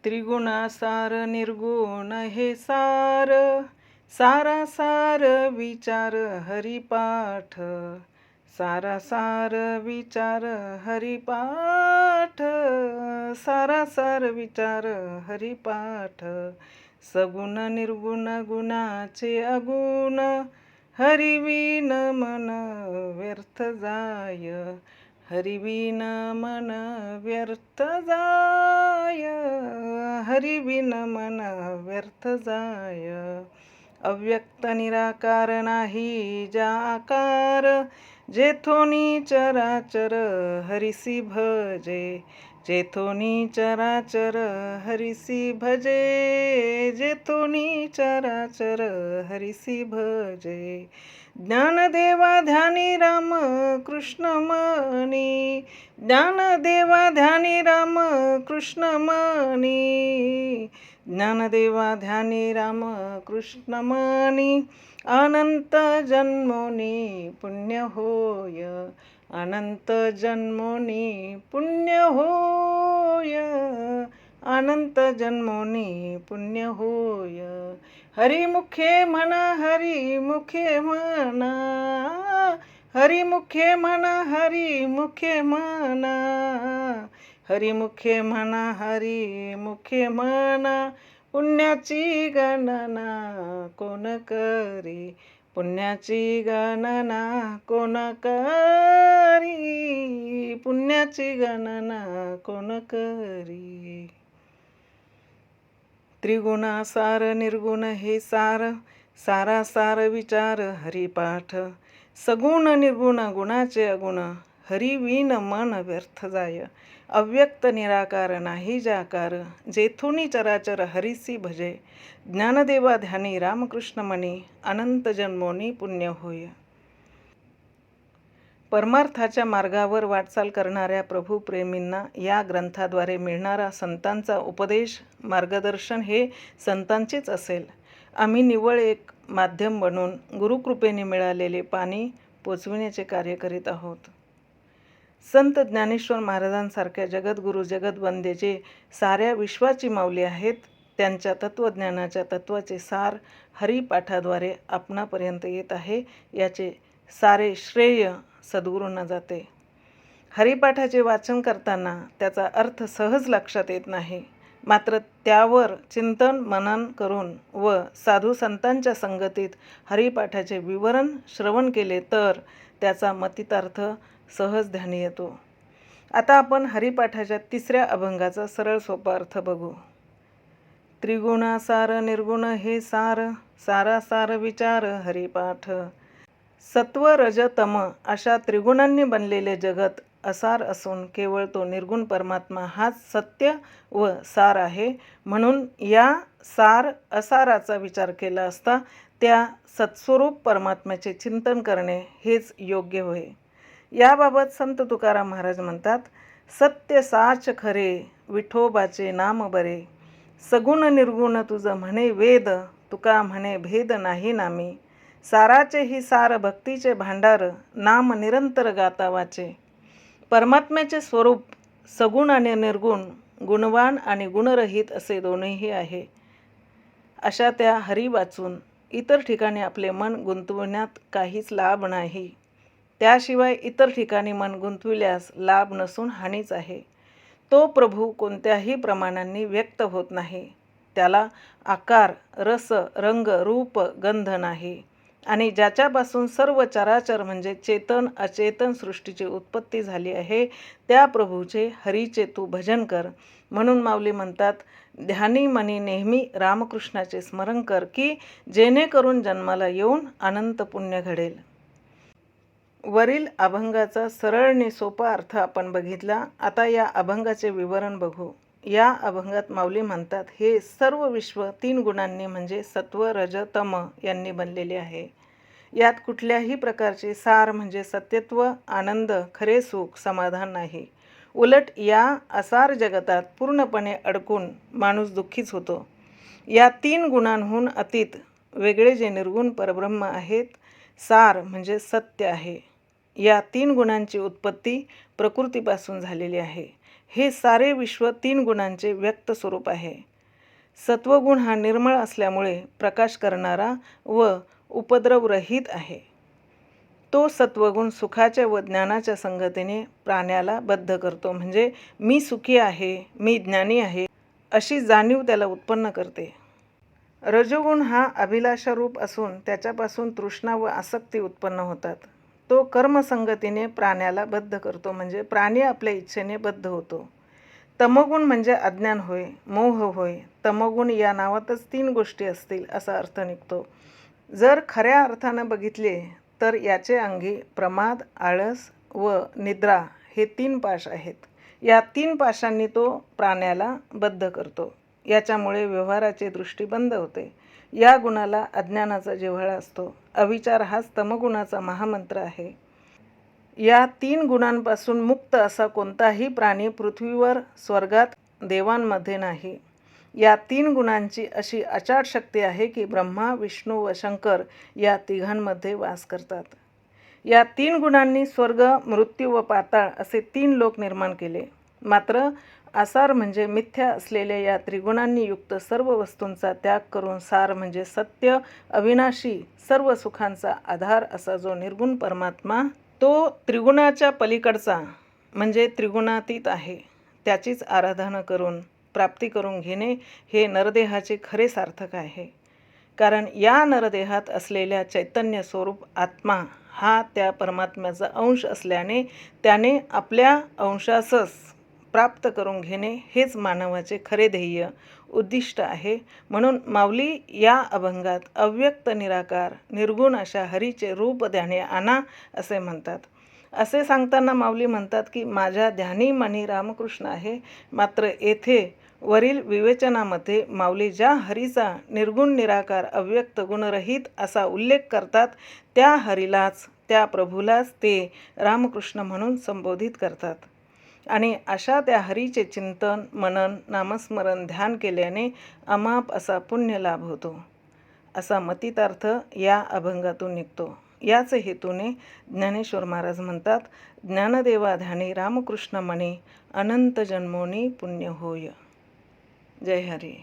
त्रिगुणासार निर्गुण हे सार, सारासार विचार हरिपाठ, सारासार विचार हरिपाठ, सारासार विचार हरिपाठ. सगुण निर्गुण गुणाचे अगुण, हरिविन मन व्यर्थ जाय, हरिविन मन व्यर्थ जाय, हरिविन मन व्यर्थ जाय. अव्यक्त निराकार नाही ज्या आकार, जेथोनी चराचर हरिसी भजे, जेथोनी चराचर हरिसी भजे, जेथोनी चराचर हरिसी भजे. ज्ञानदेवा ध्यानी राम कृष्ण मनी, ज्ञानदेवा ध्यानी राम कृष्ण मनी, ज्ञानदेवा ध्यानी राम कृष्ण मनी. अनंत जन्मोनी पुण्य होय, अनंत जन्मोनी पुण्य होय, अनंत जन्मोनी पुण्य होय. हरिमुखे म्हणा, हरिमुखे म्हणा, हरिमुखे म्हणा, हरिमुखे म्हणा, हरिमुखे म्हणा, हरिमुखे म्हणा. पुण्याची गणना कोण करी, पुण्याची गणना कोण करी, पुण्याची गणना कोण करी. त्रिगुणासार निर्गुण हे सार, सारासार विचार हरिपाठ. सगुण निर्गुण गुणाचे अगुण, हरिविन मन व्यर्थ जाय. अव्यक्त निराकार नाही जाकार, जेथुनी चराचर हरिसी भजे. ज्ञानदेवा ध्यानी रामकृष्ण मनी, अनंत जन्मोनी पुण्य होय. परमार्थाच्या मार्गावर वाटचाल करणाऱ्या प्रभुप्रेमींना या ग्रंथाद्वारे मिळणारा संतांचा उपदेश मार्गदर्शन हे संतांचेच असेल. आम्ही निव्वळ एक माध्यम बनून गुरुकृपेने मिळालेले पाणी पोचविण्याचे कार्य करीत आहोत. संत ज्ञानेश्वर महाराजांसारख्या जगद्गुरू जगद्वंद्य जे साऱ्या विश्वाची माऊली आहेत, त्यांच्या तत्त्वज्ञानाच्या तत्वाचे सार हरिपाठाद्वारे आपणापर्यंत येत आहे. याचे सारे श्रेय सद्गुरूंना जाते. हरिपाठाचे वाचन करताना त्याचा अर्थ सहज लक्षात येत नाही, मात्र त्यावर चिंतन मनन करून व साधू संतांच्या संगतीत हरिपाठाचे विवरण श्रवण केले तर त्याचा मतितार्थ सहज ध्यानी येतो. आता आपण हरिपाठाच्या 3ऱ्या अभंगाचा सरळ सोपा अर्थ बघू. त्रिगुणासार निर्गुण हे सार, सारासार विचार हरिपाठ. सत्व रज तम अशा त्रिगुणांनी बनलेले जगत असार असून केवळ तो निर्गुण परमात्मा हाच सत्य व सार आहे. म्हणून या सार असाराचा विचार केला असता त्या सत्स्वरूप परमात्म्याचे चिंतन करणे हेच योग्य होय. याबाबत संत तुकाराम महाराज म्हणतात, सत्य साच खरे विठोबाचे नाम बरे. सगुण निर्गुण तुझ म्हणे वेद, तुका म्हणे भेद नाही नामी. साराचे ही सार भक्तीचे भांडार, नाम निरंतर गाता वाचे. परमात्म्याचे स्वरूप सगुण आणि निर्गुण, गुणवान आणि गुणरहित असे दोन्हीही आहे. अशा त्या हरी वाचून इतर ठिकाणी आपले मन गुंतवण्यात काहीच लाभ नाही. त्याशिवाय इतर ठिकाणी मन गुंतविल्यास लाभ नसून हानीच आहे. तो प्रभू कोणत्याही प्रमाणांनी व्यक्त होत नाही. त्याला आकार, रस, रंग, रूप, गंध नाही. आणि ज्याच्यापासून सर्व चराचर म्हणजे चेतन अचेतन सृष्टीची उत्पत्ती झाली आहे, त्या प्रभूचे हरीचे तू भजन कर. म्हणून माऊली म्हणतात, ध्यानी मनी नेहमी रामकृष्णाचे स्मरण कर, की जेणेकरून जन्माला येऊन अनंत पुण्य घडेल. वरील अभंगाचा सरळ आणि सोपा अर्थ आपण बघितला. आता या अभंगाचे विवरण बघू. या अभंगात माऊली म्हणतात, हे सर्व विश्व 3 गुणांनी म्हणजे सत्व रज तम यांनी बनलेले आहे. यात कुठल्याही प्रकारचे सार म्हणजे सत्यत्व, आनंद, खरे सुख, समाधान नाही. उलट या असार जगतात पूर्णपणे अडकून माणूस दुःखीच होतो. या 3 गुणांहून अतीत वेगळे जे निर्गुण परब्रह्म आहेत, सार म्हणजे सत्य आहे. या 3 गुणांची उत्पत्ती प्रकृतीपासून झालेली आहे. हे सारे विश्व 3 गुणांचे व्यक्त स्वरूप आहे. सत्वगुण हा निर्मळ असल्यामुळे प्रकाश करणारा व उपद्रवरहित आहे. तो सत्वगुण सुखाच्या व ज्ञानाच्या संगतीने प्राण्याला बद्ध करतो. म्हणजे मी सुखी आहे, मी ज्ञानी आहे अशी जाणीव त्याला उत्पन्न करते. रजोगुण हा अभिलाषारूप असून त्याच्यापासून तृष्णा व आसक्ती उत्पन्न होतात. तो कर्मसंगतीने प्राण्याला बद्ध करतो. म्हणजे प्राणी आपल्या इच्छेने बद्ध होतो. तमोगुण म्हणजे अज्ञान होय, मोह होय. तमोगुण या नावातच 3 गोष्टी असतील असा अर्थ निघतो. जर खऱ्या अर्थानं बघितले तर याचे अंगी प्रमाद, आळस व निद्रा हे 3 पाश आहेत. या 3 पाशांनी तो प्राण्याला बद्ध करतो. याच्यामुळे व्यवहाराची दृष्टी बंद होते. या गुणाला अज्ञानाचा जिव्हाळा असतो. अविचार हाच तमगुणाचा महामंत्र आहे. या 3 गुणांपासून मुक्त असा कोणताही प्राणी पृथ्वीवर, स्वर्गात, देवांमध्ये नाही. या 3 गुणांची अशी अचाट शक्ती आहे की ब्रह्मा, विष्णू व शंकर या तिघांमध्ये वास करतात. या 3 गुणांनी स्वर्ग, मृत्यू व पाताळ असे 3 लोक निर्माण केले. मात्र आसार म्हणजे मिथ्या असलेल्या या त्रिगुणांनी युक्त सर्व वस्तूंचा त्याग करून सार म्हणजे सत्य, अविनाशी, सर्व सुखांचा आधार असा जो निर्गुण परमात्मा, तो त्रिगुणाच्या पलीकडचा म्हणजे त्रिगुणातीत आहे. त्याचीच आराधना करून प्राप्ती करून घेणे हे नरदेहाचे खरे सार्थक आहे. कारण या नरदेहात असलेल्या चैतन्य स्वरूप आत्मा हा त्या परमात्म्याचा अंश असल्याने त्याने आपल्या अंशासच प्राप्त करून घेणे हेच मानवाचे खरे ध्येय, उद्दिष्ट आहे. म्हणून माऊली या अभंगात अव्यक्त, निराकार, निर्गुण अशा हरीचे रूप ध्यानी आणा असे म्हणतात. असे सांगताना माऊली म्हणतात की माझ्या ध्यानी मनी रामकृष्ण आहे. मात्र येथे वरील विवेचनामध्ये माऊली ज्या हरीचा निर्गुण, निराकार, अव्यक्त, गुणरहित असा उल्लेख करतात त्या हरीलाच, त्या प्रभूलाच ते रामकृष्ण म्हणून संबोधित करतात. आणि अशा त्या हरीचे चिंतन, मनन, नामस्मरण, ध्यान केल्याने अमाप असा पुण्य लाभ होतो असा मतितार्थ या अभंगातून निघतो. याच हेतूने ज्ञानेश्वर महाराज म्हणतात, ज्ञानदेवा ध्यानी रामकृष्ण मनी अनंत जन्मोनी पुण्य होय. जय हरी.